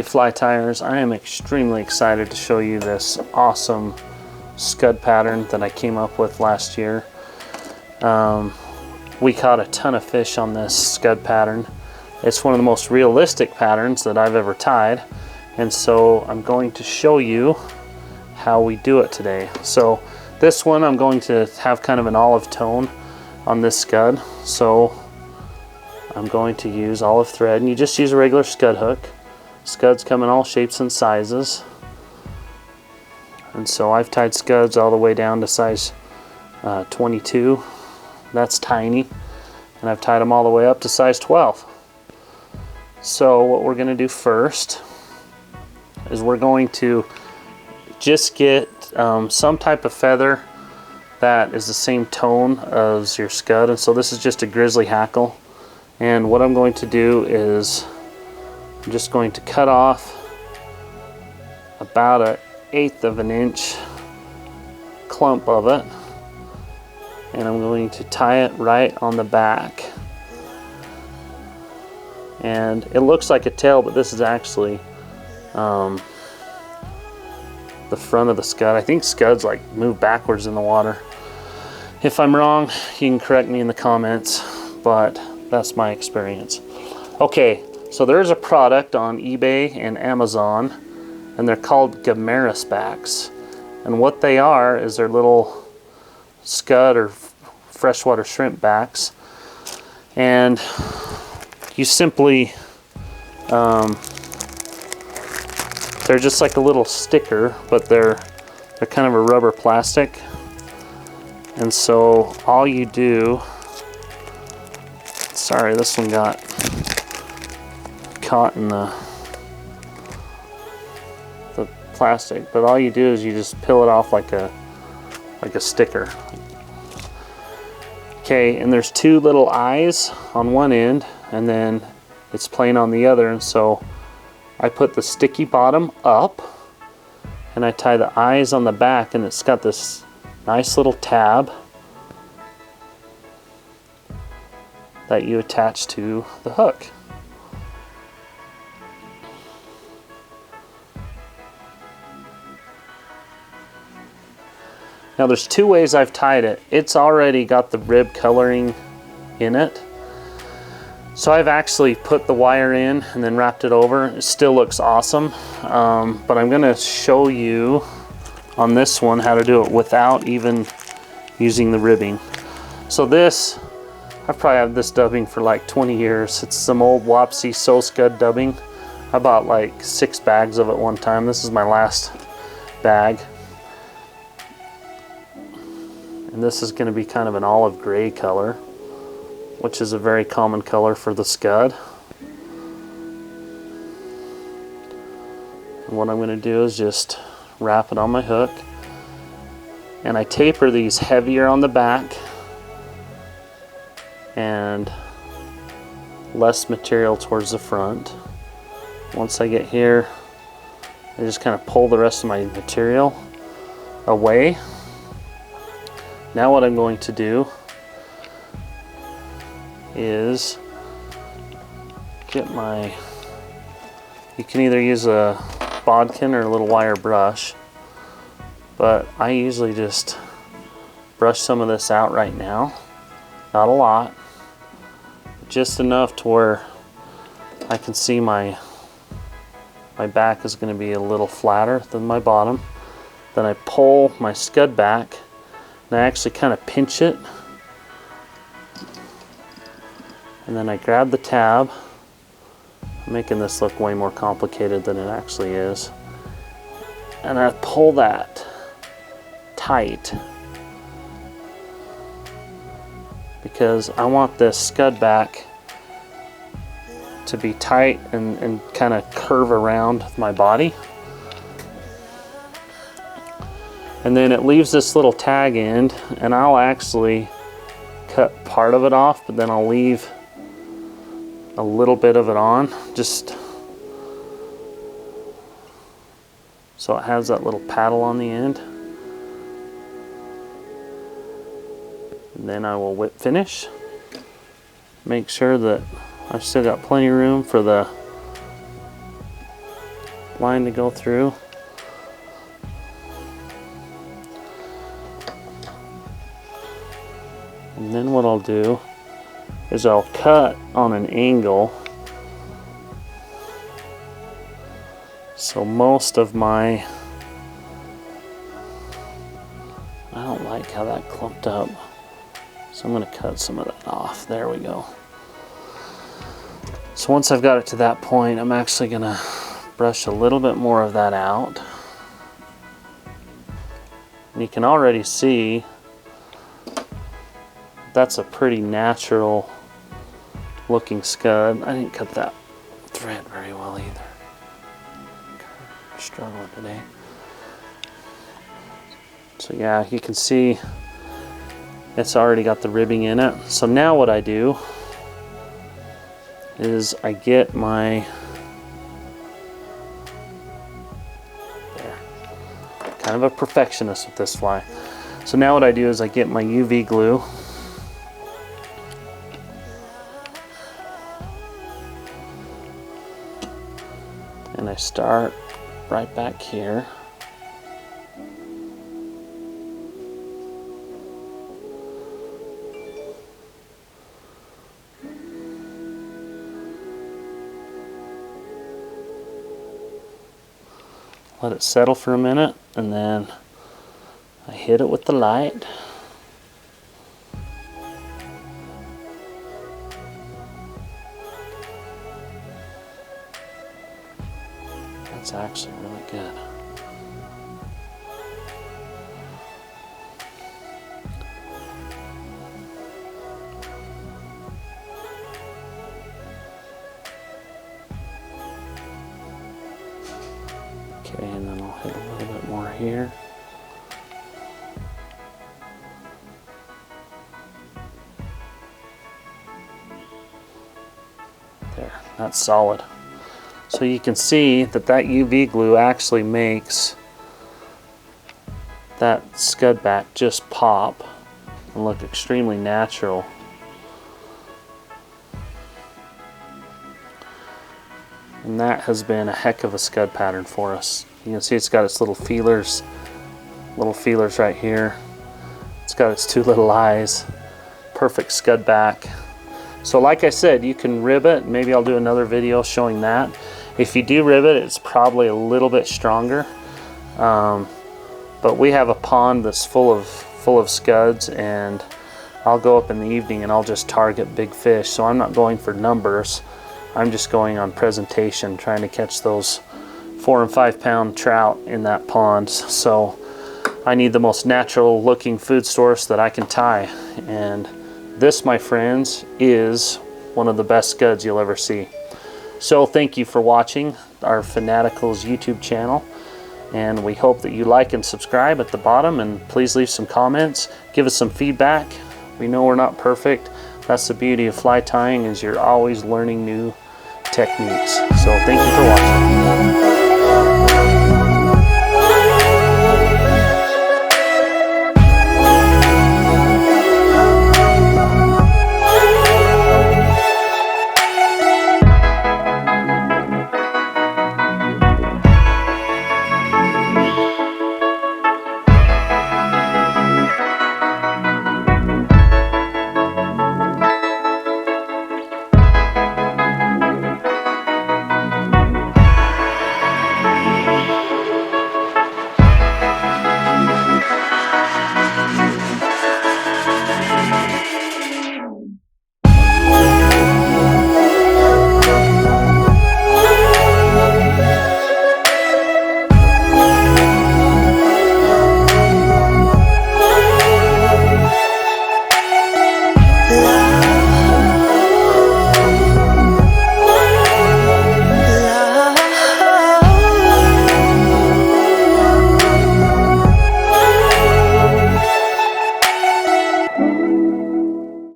Okay, fly tires, I am extremely excited to show you this awesome scud pattern that I came up with last year. We caught a ton of fish on this scud pattern. It's one of the most realistic patterns that I've ever tied, and so I'm going to show you how we do it today. So this one I'm going to have kind of an olive tone on this scud, so I'm going to use olive thread, and you just use a regular scud hook. Scuds come in all shapes and sizes, and so I've tied scuds all the way down to size 22. That's tiny, and I've tied them all the way up to size 12. So what we're going to do first is we're going to just get some type of feather that is the same tone as your scud, and so this is just a grizzly hackle. And what I'm going to do is I'm just going to cut off about 1/8 of an inch clump of it, and I'm going to tie it right on the back. And it looks like a tail, but this is actually the front of the scud. I think scuds like move backwards in the water. If I'm wrong, you can correct me in the comments, but that's my experience. Okay, so there's a product on eBay and Amazon, and they're called Gamaris backs. And what they are is they're little scud or freshwater shrimp backs. And you simply, they're just like a little sticker, but they're kind of a rubber plastic. And so all you do, sorry, this one got caught in the plastic, but all you do is you just peel it off like a sticker. Okay, and there's two little eyes on one end, and then it's plain on the other, and so I put the sticky bottom up and I tie the eyes on the back, and it's got this nice little tab that you attach to the hook. Now there's two ways I've tied it. It's already got the rib coloring in it, so I've actually put the wire in and then wrapped it over. It still looks awesome, but I'm going to show you on this one how to do it without even using the ribbing. So this, I've probably had this dubbing for like 20 years. It's some old Wapsi Scud dubbing. I bought like 6 bags of it one time. This is my last bag. And this is going to be kind of an olive gray color, which is a very common color for the scud. And what I'm going to do is just wrap it on my hook, and I taper these heavier on the back and less material towards the front. Once I get here, I just kind of pull the rest of my material away. Now what I'm going to do is get my, you can either use a bodkin or a little wire brush, but I usually just brush some of this out right now. Not a lot, just enough to where I can see my back is going to be a little flatter than my bottom. Then I pull my scud back, and I actually kind of pinch it, and then I grab the tab. I'm making this look way more complicated than it actually is, and I pull that tight because I want this scud back to be tight and kind of curve around my body. And then it leaves this little tag end, and I'll actually cut part of it off, but then I'll leave a little bit of it on, just so it has that little paddle on the end. And then I will whip finish. Make sure that I've still got plenty of room for the line to go through. And then what I'll do is I'll cut on an angle. So most of my, I don't like how that clumped up. So I'm going to cut some of that off. There we go. So once I've got it to that point, I'm actually going to brush a little bit more of that out. And you can already see that's a pretty natural looking scud. I didn't cut that thread very well either. Struggling today. So yeah, you can see it's already got the ribbing in it. So now what I do is I get my, there, kind of a perfectionist with this fly. So now what I do is I get my UV glue. And I start right back here. Let it settle for a minute, and then I hit it with the light. That's actually really good. Okay, and then I'll hit a little bit more here. There, that's solid. So you can see that that UV glue actually makes that scud back just pop and look extremely natural. And that has been a heck of a scud pattern for us. You can see it's got its little feelers right here. It's got its two little eyes. Perfect scud back. So like I said, you can rib it. Maybe I'll do another video showing that. If you do rib it, it's probably a little bit stronger. But we have a pond that's full of scuds, and I'll go up in the evening and I'll just target big fish. So I'm not going for numbers. I'm just going on presentation, trying to catch those 4 and 5 pound trout in that pond. So I need the most natural looking food source that I can tie. And this, my friends, is one of the best scuds you'll ever see. So thank you for watching our Fanaticals YouTube channel, and we hope that you like and subscribe at the bottom, and please leave some comments, give us some feedback. We know we're not perfect. That's the beauty of fly tying, is you're always learning new techniques. So thank you for watching.